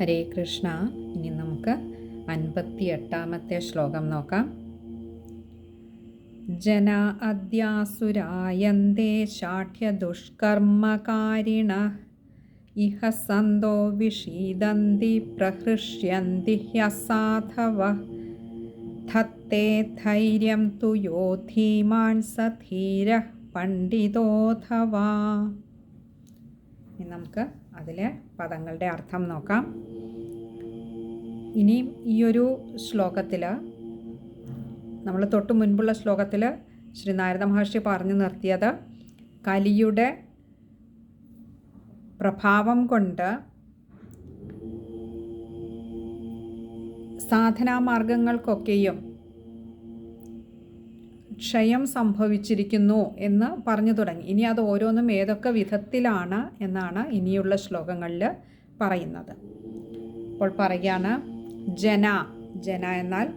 ഹരേ കൃഷ്ണ. ഇനി നമുക്ക് 58ാമത്തെ ശ്ലോകം നോക്കാം. ജന അദ്യാസുരായന്തേ ശാഠ്യദുഷ്കർമ്മകാരിണ ഇഹ സന്തോ വിഷീദന്തി പ്രഹൃഷ്യന്തി ഹ്യസാധവഃ ധത്തേ ധൈര്യം തു യോ ധീമാൻ സധീരഃ പണ്ഡിതോധവാ. ഇനി നമുക്ക് അതിലെ പദങ്ങളുടെ അർത്ഥം നോക്കാം. ഇനിയും ഈ ഒരു ശ്ലോകത്തിൽ നമ്മൾ തൊട്ട് മുൻപുള്ള ശ്ലോകത്തിൽ ശ്രീ നാരദ മഹർഷി പറഞ്ഞു നിർത്തിയത് കലിയുടെ പ്രഭാവം കൊണ്ട് സാധനാമാർഗങ്ങൾക്കൊക്കെയും ക്ഷയം സംഭവിച്ചിരിക്കുന്നു എന്ന് പറഞ്ഞു തുടങ്ങി. ഇനി അത് ഓരോന്നും ഏതൊക്കെ വിധത്തിലാണ് എന്നാണ് ഇനിയുള്ള ശ്ലോകങ്ങളിൽ പറയുന്നത്. അപ്പോൾ പറയുകയാണ്, ജന എന്നാൽ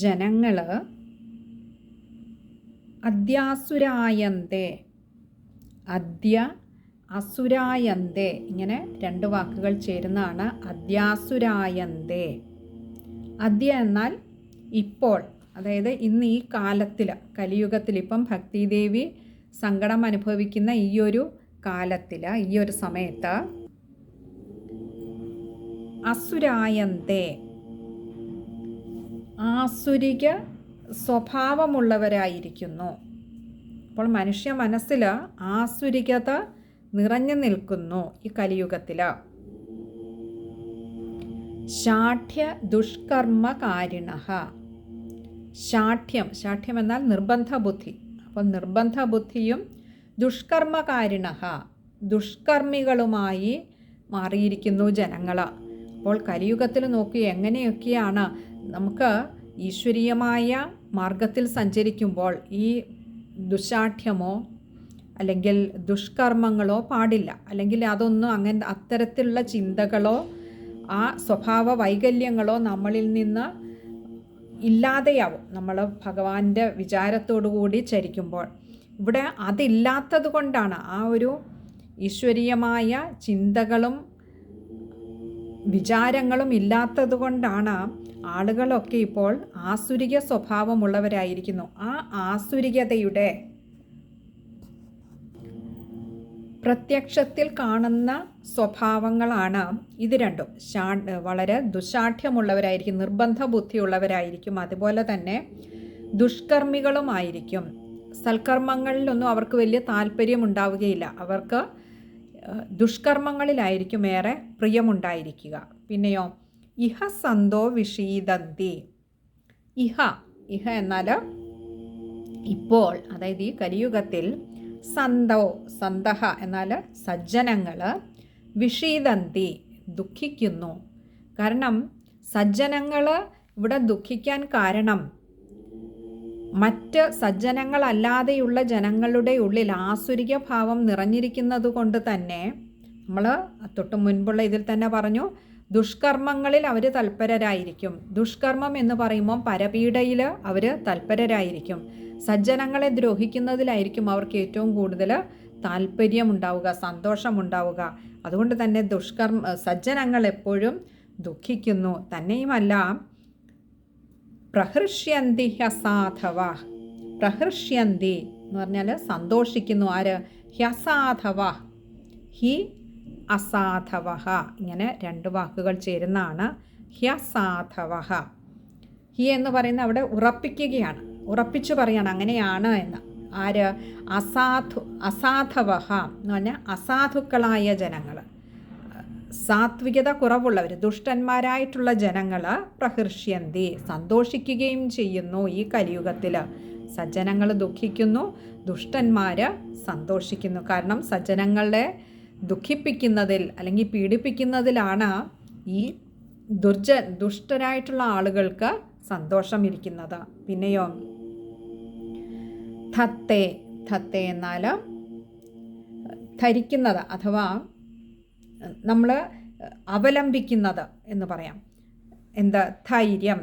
ജനങ്ങൾ അദ്യാസുരായന്തേ, അദ്യ അസുരായന്തേ, ഇങ്ങനെ രണ്ട് വാക്കുകൾ ചേരുന്നതാണ് അദ്യാസുരായന്തേ. അദ്യ എന്നാൽ ഇപ്പോൾ, അതായത് ഇന്ന് ഈ കാലത്തിൽ, കലിയുഗത്തിൽ, ഇപ്പം ഭക്തിദേവി സങ്കടം അനുഭവിക്കുന്ന ഈ ഒരു കാലത്തിൽ, ഈ ഒരു സമയത്ത് അസുരായന്തേ, ആസുരിക സ്വഭാവമുള്ളവരായിരിക്കുന്നു. അപ്പോൾ മനുഷ്യ മനസ്സിൽ ആസുരികത നിറഞ്ഞു നിൽക്കുന്നു ഈ കലിയുഗത്തിൽ. ശാഠ്യ ദുഷ്കർമ്മകാരിണഃ, ശാഠ്യം എന്നാൽ നിർബന്ധ ബുദ്ധി. അപ്പോൾ നിർബന്ധ ബുദ്ധിയും ദുഷ്കർമ്മകാരിണഃ, ദുഷ്കർമ്മികളുമായി മാറിയിരിക്കുന്നു ജനങ്ങൾ. അപ്പോൾ കലിയുഗത്തിൽ നോക്കി എങ്ങനെയൊക്കെയാണ് നമുക്ക് ഈശ്വരീയമായ മാർഗത്തിൽ സഞ്ചരിക്കുമ്പോൾ ഈ ദുശാഠ്യമോ അല്ലെങ്കിൽ ദുഷ്കർമ്മങ്ങളോ പാടില്ല, അല്ലെങ്കിൽ അതൊന്നും അത്തരത്തിലുള്ള ചിന്തകളോ ആ സ്വഭാവ വൈകല്യങ്ങളോ നമ്മളിൽ നിന്ന് ഇല്ലാതെയാവും നമ്മൾ ഭഗവാന്റെ വിചാരത്തോടു കൂടി ചരിക്കുമ്പോൾ. ഇവിടെ അതില്ലാത്തത് കൊണ്ടാണ്, ആ ഒരു ഈശ്വരീയമായ ചിന്തകളും വിചാരങ്ങളും ഇല്ലാത്തത് കൊണ്ടാണ് ആളുകളൊക്കെ ഇപ്പോൾ ആസുരിക സ്വഭാവമുള്ളവരായിരിക്കുന്നു. ആ ആസുരികതയുടെ പ്രത്യക്ഷത്തിൽ കാണുന്ന സ്വഭാവങ്ങളാണ് ഇത് രണ്ടും. വളരെ ദുശാഠ്യമുള്ളവരായിരിക്കും, നിർബന്ധ ബുദ്ധിയുള്ളവരായിരിക്കും, അതുപോലെ തന്നെ ദുഷ്കർമ്മികളുമായിരിക്കും. സൽക്കർമ്മങ്ങളിലൊന്നും അവർക്ക് വലിയ താല്പര്യമുണ്ടാവുകയില്ല, അവർക്ക് ദുഷ്കർമ്മങ്ങളിലായിരിക്കും ഏറെ പ്രിയമുണ്ടായിരിക്കുക. പിന്നെയോ ഇഹ സന്തോ വിഷീദന്തി, ഇഹ എന്നാൽ ഇപ്പോൾ, അതായത് ഈ കലിയുഗത്തിൽ, സന്തഹ എന്നാൽ സജ്ജനങ്ങൾ, വിഷീദന്തി ദുഃഖിക്കുന്നു. കാരണം സജ്ജനങ്ങൾ ഇവിടെ ദുഃഖിക്കാൻ കാരണം മറ്റ് സജ്ജനങ്ങളല്ലാതെയുള്ള ജനങ്ങളുടെ ഉള്ളിൽ ആസുരിക ഭാവം നിറഞ്ഞിരിക്കുന്നത് കൊണ്ട് തന്നെ, നമ്മൾ തൊട്ട് മുൻപുള്ള ഇതിൽ തന്നെ പറഞ്ഞു, ദുഷ്കർമ്മങ്ങളിൽ അവർ തൽപരരായിരിക്കും. ദുഷ്കർമ്മം എന്ന് പറയുമ്പോൾ പരപീഡയിൽ അവർ തൽപരരായിരിക്കും. സജ്ജനങ്ങളെ ദ്രോഹിക്കുന്നതിലായിരിക്കും അവർക്ക് ഏറ്റവും കൂടുതൽ താല്പര്യമുണ്ടാവുക, സന്തോഷമുണ്ടാവുക. അതുകൊണ്ട് തന്നെ സജ്ജനങ്ങൾ എപ്പോഴും ദുഃഖിക്കുന്നു. തന്നെയുമല്ല, പ്രഹൃഷ്യന്തി ഹ്യസാധവ, പ്രഹൃഷ്യന്തി എന്ന് പറഞ്ഞാൽ സന്തോഷിക്കുന്നു. ആര്? ഹ്യസാധവ, ഹി അസാധവ, ഇങ്ങനെ രണ്ട് വാക്കുകൾ ചേരുന്നതാണ് ഹ്യസാധവ. ഹി എന്ന് പറയുന്ന അവിടെ ഉറപ്പിക്കുകയാണ്, ഉറപ്പിച്ചു പറയാണ് അങ്ങനെയാണ് എന്ന്. ആര്? അസാധവ എന്ന് പറഞ്ഞാൽ അസാധുക്കളായ ജനങ്ങൾ, സാത്വികത കുറവുള്ളവർ, ദുഷ്ടന്മാരായിട്ടുള്ള ജനങ്ങൾ പ്രഹൃഷ്യന്തി സന്തോഷിക്കുകയും ചെയ്യുന്നു. ഈ കലിയുഗത്തിൽ സജ്ജനങ്ങൾ ദുഃഖിക്കുന്നു, ദുഷ്ടന്മാർ സന്തോഷിക്കുന്നു. കാരണം സജ്ജനങ്ങളെ ദുഃഖിപ്പിക്കുന്നതിൽ അല്ലെങ്കിൽ പീഡിപ്പിക്കുന്നതിലാണ് ഈ ദുഷ്ടരായിട്ടുള്ള ആളുകൾക്ക് സന്തോഷം ഇരിക്കുന്നത്. പിന്നെയോ ധത്തേ എന്നാൽ ധരിക്കുന്നത് അഥവാ നമ്മൾ അവലംബിക്കുന്നത് എന്ന് പറയാം. എന്താ? ധൈര്യം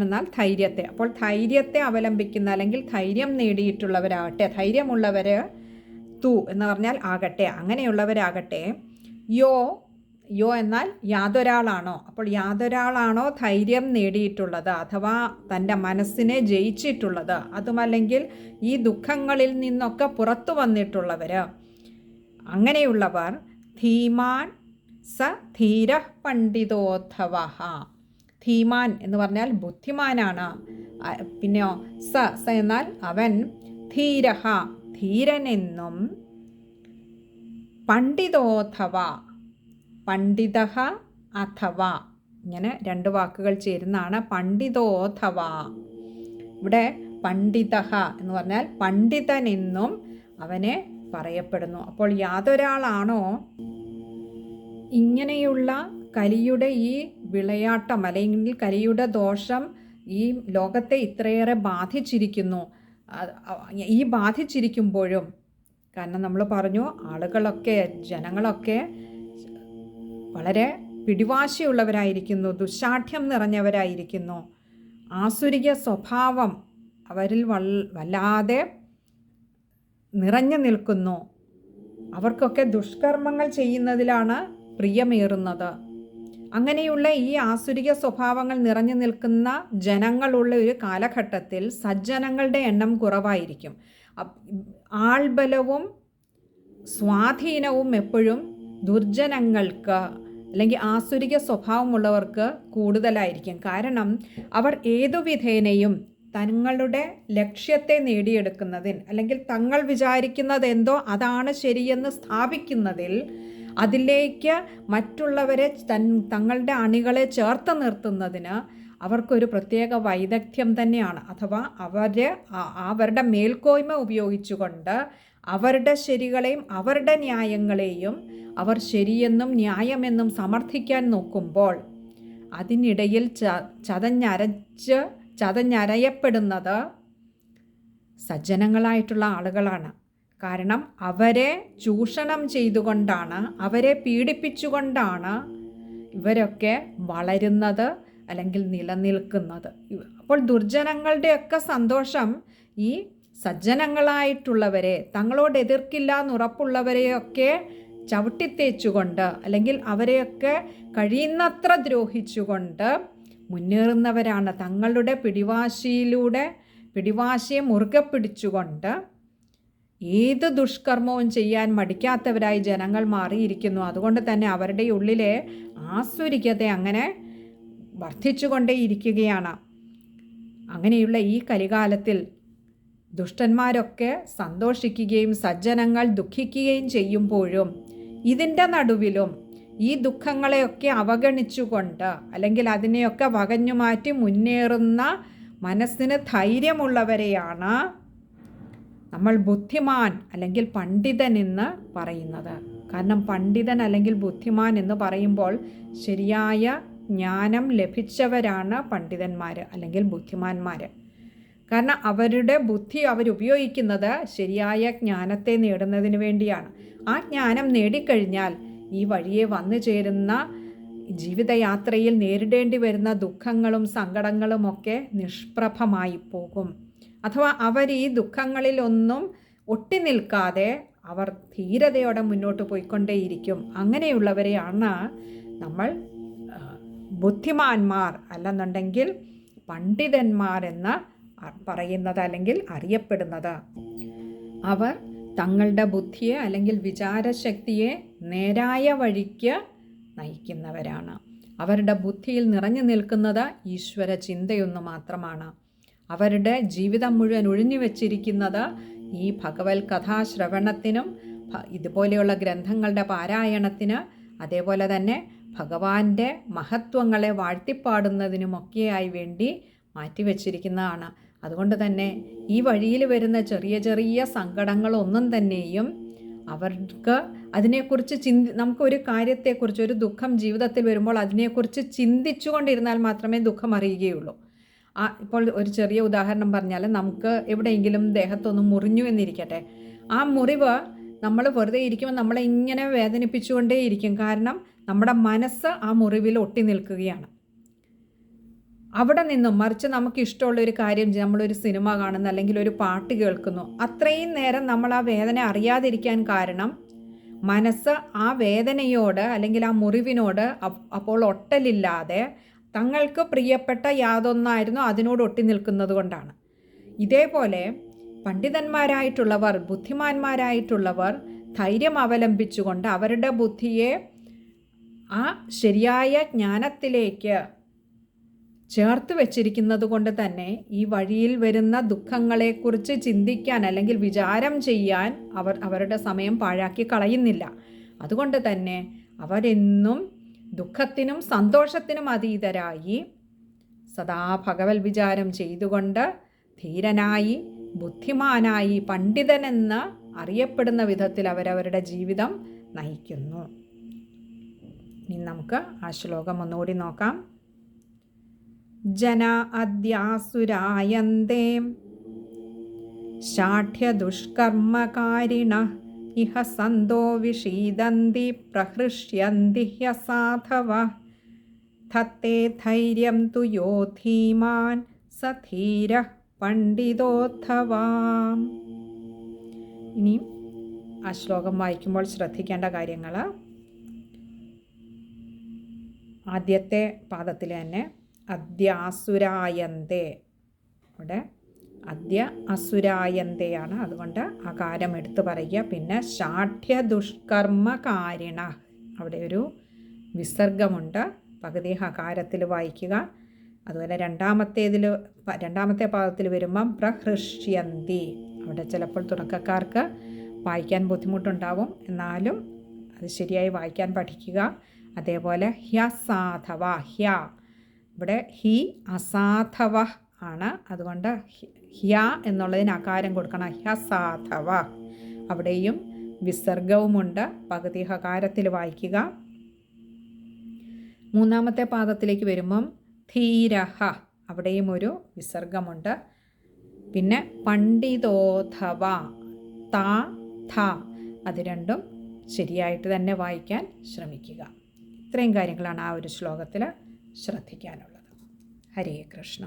എന്നാൽ ധൈര്യത്തെ. അപ്പോൾ ധൈര്യത്തെ അവലംബിക്കുന്ന അല്ലെങ്കിൽ ധൈര്യം നേടിയിട്ടുള്ളവരാകട്ടെ, ധൈര്യമുള്ളവർ തു എന്ന് പറഞ്ഞാൽ ആകട്ടെ, അങ്ങനെയുള്ളവരാകട്ടെ, യോ യോ എന്നാൽ യാതൊരാളാണോ. അപ്പോൾ യാതൊരാളാണോ ധൈര്യം നേടിയിട്ടുള്ളത് അഥവാ തൻ്റെ മനസ്സിനെ ജയിച്ചിട്ടുള്ളത്, അതുമല്ലെങ്കിൽ ഈ ദുഃഖങ്ങളിൽ നിന്നൊക്കെ പുറത്തു വന്നിട്ടുള്ളവർ, അങ്ങനെയുള്ളവർ ധീമാൻ സ ധീര പണ്ഡിതോധവ. ധീമാൻ എന്ന് പറഞ്ഞാൽ ബുദ്ധിമാനാണ്. പിന്നെയോ സ എന്നാൽ അവൻ, ധീരഹ ധീരനെന്നും, പണ്ഡിതോധവ പണ്ഡിത അഥവ, ഇങ്ങനെ രണ്ട് വാക്കുകൾ ചേരുന്നതാണ് പണ്ഡിതോധവ. ഇവിടെ പണ്ഡിത എന്ന് പറഞ്ഞാൽ പണ്ഡിതനെന്നും അവനെ പറയപ്പെടുന്നു. അപ്പോൾ യാതൊരാളാണോ ഇങ്ങനെയുള്ള കലിയുടെ ഈ വിളയാട്ടം അല്ലെങ്കിൽ കലിയുടെ ദോഷം ഈ ലോകത്തെ ഇത്രയേറെ ബാധിച്ചിരിക്കുന്നു, ഈ ബാധിച്ചിരിക്കുമ്പോഴും, കാരണം നമ്മൾ പറഞ്ഞു ആളുകളൊക്കെ ജനങ്ങളൊക്കെ വളരെ പിടിവാശിയുള്ളവരായിരിക്കുന്നു, ദുശാഠ്യം നിറഞ്ഞവരായിരിക്കുന്നു, ആസുരിക സ്വഭാവം അവരിൽ വല്ലാതെ നിറഞ്ഞു നിൽക്കുന്നു, അവർക്കൊക്കെ ദുഷ്കർമ്മങ്ങൾ ചെയ്യുന്നതിലാണ് പ്രിയമേറുന്നത്. അങ്ങനെയുള്ള ഈ ആസുരിക സ്വഭാവങ്ങൾ നിറഞ്ഞു നിൽക്കുന്ന ജനങ്ങളുള്ള ഒരു കാലഘട്ടത്തിൽ സജ്ജനങ്ങളുടെ എണ്ണം കുറവായിരിക്കും. ആൾബലവും സ്വാധീനവും എപ്പോഴും ദുർജനങ്ങൾക്ക് അല്ലെങ്കിൽ ആസുരിക സ്വഭാവമുള്ളവർക്ക് കൂടുതലായിരിക്കും. കാരണം അവർ ഏതു വിധേനയും തങ്ങളുടെ ലക്ഷ്യത്തെ നേടിയെടുക്കുന്നതിൽ അല്ലെങ്കിൽ തങ്ങൾ വിചാരിക്കുന്നത് എന്തോ അതാണ് ശരിയെന്ന് സ്ഥാപിക്കുന്നതിൽ, അതിലേക്ക് മറ്റുള്ളവരെ തങ്ങളുടെ അണികളെ ചേർത്ത് നിർത്തുന്നതിന് അവർക്കൊരു പ്രത്യേക വൈദഗ്ധ്യം തന്നെയാണ്. അഥവാ അവരുടെ മേൽക്കോയ്മ ഉപയോഗിച്ചുകൊണ്ട് അവരുടെ ശരികളെയും അവരുടെ ന്യായങ്ങളെയും അവർ ശരിയെന്നും ന്യായമെന്നും സമർത്ഥിക്കാൻ നോക്കുമ്പോൾ അതിനിടയിൽ ചതഞ്ഞരയപ്പെടുന്നത് സജ്ജനങ്ങളായിട്ടുള്ള ആളുകളാണ്. കാരണം അവരെ ചൂഷണം ചെയ്തുകൊണ്ടാണ്, അവരെ പീഡിപ്പിച്ചുകൊണ്ടാണ് ഇവരൊക്കെ വളരുന്നത് അല്ലെങ്കിൽ നിലനിൽക്കുന്നത്. അപ്പോൾ ദുർജനങ്ങളുടെയൊക്കെ സന്തോഷം ഈ സജ്ജനങ്ങളായിട്ടുള്ളവരെ, തങ്ങളോട് എതിർക്കില്ല എന്നുറപ്പുള്ളവരെയൊക്കെ ചവിട്ടിത്തേച്ചുകൊണ്ട് അല്ലെങ്കിൽ അവരെയൊക്കെ കഴിയുന്നത്ര ദ്രോഹിച്ചുകൊണ്ട് മുന്നേറുന്നവരാണ്. തങ്ങളുടെ പിടിവാശിയെ മുറുകെ പിടിച്ചുകൊണ്ട് ഏത് ദുഷ്കർമ്മവും ചെയ്യാൻ മടിക്കാത്തവരായി ജനങ്ങൾ മാറിയിരിക്കുന്നു. അതുകൊണ്ട് തന്നെ അവരുടെ ഉള്ളിലെ ആസുരികത അങ്ങനെ വർദ്ധിച്ചുകൊണ്ടേയിരിക്കുകയാണ്. അങ്ങനെയുള്ള ഈ കലികാലത്തിൽ ദുഷ്ടന്മാരൊക്കെ സന്തോഷിക്കുകയും സജ്ജനങ്ങൾ ദുഃഖിക്കുകയും ചെയ്യുമ്പോഴും ഇതിൻ്റെ നടുവിലും ഈ ദുഃഖങ്ങളെയൊക്കെ അവഗണിച്ചുകൊണ്ട് അല്ലെങ്കിൽ അതിനെയൊക്കെ വകഞ്ഞു മാറ്റി മുന്നേറുന്ന മനസ്സിന് ധൈര്യമുള്ളവരെയാണ് നമ്മൾ ബുദ്ധിമാൻ അല്ലെങ്കിൽ പണ്ഡിതൻ എന്ന് പറയുന്നത്. കാരണം പണ്ഡിതൻ അല്ലെങ്കിൽ ബുദ്ധിമാൻ എന്ന് പറയുമ്പോൾ ശരിയായ ജ്ഞാനം ലഭിച്ചവരാണ് പണ്ഡിതന്മാർ അല്ലെങ്കിൽ ബുദ്ധിമാന്മാർ. കാരണം അവരുടെ ബുദ്ധി അവരുപയോഗിക്കുന്നത് ശരിയായ ജ്ഞാനത്തെ നേടുന്നതിന് വേണ്ടിയാണ്. ആ ജ്ഞാനം നേടിക്കഴിഞ്ഞാൽ ഈ വഴിയെ വന്നു ചേരുന്ന ജീവിതയാത്രയിൽ നേരിടേണ്ടി വരുന്ന ദുഃഖങ്ങളും സങ്കടങ്ങളുമൊക്കെ നിഷ്പ്രഭമായി പോകും. അഥവാ അവർ ഈ ദുഃഖങ്ങളിലൊന്നും ഒട്ടി നിൽക്കാതെ അവർ ധീരതയോടെ മുന്നോട്ട് പോയിക്കൊണ്ടേയിരിക്കും. അങ്ങനെയുള്ളവരെയാണ് നമ്മൾ ബുദ്ധിമാന്മാർ അല്ലെന്നുണ്ടെങ്കിൽ പണ്ഡിതന്മാർ എന്ന് പറയുന്നത് അല്ലെങ്കിൽ അറിയപ്പെടുന്നത്. അവർ തങ്ങളുടെ ബുദ്ധിയെ അല്ലെങ്കിൽ വിചാരശക്തിയെ നേരായ വഴിക്ക് നയിക്കുന്നവരാണ്. അവരുടെ ബുദ്ധിയിൽ നിറഞ്ഞു നിൽക്കുന്നത് ഈശ്വര ചിന്തയൊന്നു മാത്രമാണ്. അവരുടെ ജീവിതം മുഴുവൻ ഒഴിഞ്ഞു വച്ചിരിക്കുന്നത് ഈ ഭഗവത് കഥാശ്രവണത്തിനും ഇതുപോലെയുള്ള ഗ്രന്ഥങ്ങളുടെ പാരായണത്തിന്, അതേപോലെ തന്നെ ഭഗവാന്റെ മഹത്വങ്ങളെ വാഴ്ത്തിപ്പാടുന്നതിനുമൊക്കെയായി വേണ്ടി മാറ്റിവെച്ചിരിക്കുന്നതാണ്. അതുകൊണ്ട് തന്നെ ഈ വഴിയിൽ വരുന്ന ചെറിയ ചെറിയ സങ്കടങ്ങളൊന്നും തന്നെയും അവർക്ക് അതിനെക്കുറിച്ച് നമുക്കൊരു കാര്യത്തെക്കുറിച്ച്, ഒരു ദുഃഖം ജീവിതത്തിൽ വരുമ്പോൾ അതിനെക്കുറിച്ച് ചിന്തിച്ചുകൊണ്ടിരുന്നാൽ മാത്രമേ ദുഃഖം അറിയുകയുള്ളൂ. ഇപ്പോൾ ഒരു ചെറിയ ഉദാഹരണം പറഞ്ഞാൽ, നമുക്ക് എവിടെയെങ്കിലും ദേഹത്തൊന്ന് മുറിഞ്ഞു എന്നിരിക്കട്ടെ. ആ മുറിവ് നമ്മൾ വെറുതെ ഇരിക്കുമ്പോൾ നമ്മളെ ഇങ്ങനെ വേദനിപ്പിച്ചുകൊണ്ടേയിരിക്കും. കാരണം നമ്മുടെ മനസ്സ് ആ മുറിവിൽ ഒട്ടി നിൽക്കുകയാണ്. അവിടെ നിന്നും മറിച്ച് നമുക്ക് ഇഷ്ടമുള്ളൊരു കാര്യം, നമ്മളൊരു സിനിമ കാണുന്നു അല്ലെങ്കിൽ ഒരു പാട്ട് കേൾക്കുന്നു, അത്രയും നേരം നമ്മൾ ആ വേദന അറിയാതിരിക്കാൻ കാരണം മനസ്സ് ആ വേദനയോട് അല്ലെങ്കിൽ ആ മുറിവിനോട് അപ്പോൾ ഒട്ടലില്ലാതെ തങ്ങൾക്ക് പ്രിയപ്പെട്ട യാതൊന്നായിരുന്നു അതിനോട് ഒട്ടി നിൽക്കുന്നത് കൊണ്ടാണ്. ഇതേപോലെ പണ്ഡിതന്മാരായിട്ടുള്ളവർ, ബുദ്ധിമാന്മാരായിട്ടുള്ളവർ ധൈര്യം അവലംബിച്ചുകൊണ്ട് അവരുടെ ബുദ്ധിയെ ആ ശരിയായ ജ്ഞാനത്തിലേക്ക് ചേർത്ത് വെച്ചിരിക്കുന്നത് കൊണ്ട് തന്നെ ഈ വഴിയിൽ വരുന്ന ദുഃഖങ്ങളെക്കുറിച്ച് ചിന്തിക്കാൻ അല്ലെങ്കിൽ വിചാരം ചെയ്യാൻ അവരുടെ സമയം പാഴാക്കി കളയുന്നില്ല. അതുകൊണ്ട് തന്നെ അവരെന്നും ദുഃഖത്തിനും സന്തോഷത്തിനും അതീതരായി സദാ ഭഗവത് വിചാരം ചെയ്തുകൊണ്ട് ധീരനായി ബുദ്ധിമാനായി പണ്ഡിതനെന്ന് അറിയപ്പെടുന്ന വിധത്തിൽ അവരവരുടെ ജീവിതം നയിക്കുന്നു. ഇനി നമുക്ക് ആ ശ്ലോകം ഒന്നുകൂടി നോക്കാം. ജന അദ്യാസുരായന്തേ ശാഠ്യദുഷ്കർമ്മകാരിണഃ ഇഹ സന്തോ വിഷീദന്തി പ്രഹൃഷ്യന്തി ഹ്യസാധവഃ തത്തേ ധൈര്യം തു യോ ധീമാൻ സ ധീരഃ പണ്ഡിതോദ്ധവാം. ഇനി ആ ശ്ലോകം വായിക്കുമ്പോൾ ശ്രദ്ധിക്കേണ്ട കാര്യങ്ങൾ, ആദ്യത്തെ പാദത്തിൽ തന്നെ അദ്യാസുരായന്തേ, അവിടെ അദ്യ അസുരായന്തയാണ്, അതുകൊണ്ട് അകാരം എടുത്തു പറയുക. പിന്നെ ശാഠ്യദുഷ്കർമ്മകാരിണ, അവിടെ ഒരു വിസർഗമുണ്ട്, പകുതി ഹകാരത്തിൽ വായിക്കുക. അതുപോലെ രണ്ടാമത്തെ പാദത്തിൽ വരുമ്പം പ്രഹൃഷ്യന്തി, അവിടെ ചിലപ്പോൾ തുടക്കക്കാർക്ക് വായിക്കാൻ ബുദ്ധിമുട്ടുണ്ടാവും, എന്നാലും അത് ശരിയായി വായിക്കാൻ പഠിക്കുക. അതേപോലെ ഹ്യസാധവ, ഹ്യ, ഇവിടെ ഹി അസാധവ ആണ്, അതുകൊണ്ട് ഹ്യ എന്നുള്ളതിന് അകാരം കൊടുക്കണം. ഹ്യസാധവ, അവിടെയും വിസർഗവുമുണ്ട്, പകുതി ഹകാരത്തിൽ വായിക്കുക. മൂന്നാമത്തെ പാദത്തിലേക്ക് വരുമ്പം ധീരഹ, അവിടെയും ഒരു വിസർഗമുണ്ട്. പിന്നെ പണ്ഡിതോധവ, ത ഥ, അത് രണ്ടും ശരിയായിട്ട് തന്നെ വായിക്കാൻ ശ്രമിക്കുക. ഇത്രയും കാര്യങ്ങളാണ് ആ ഒരു ശ്ലോകത്തിൽ ശ്രദ്ധിക്കാനുള്ളത്. ഹരേ കൃഷ്ണ.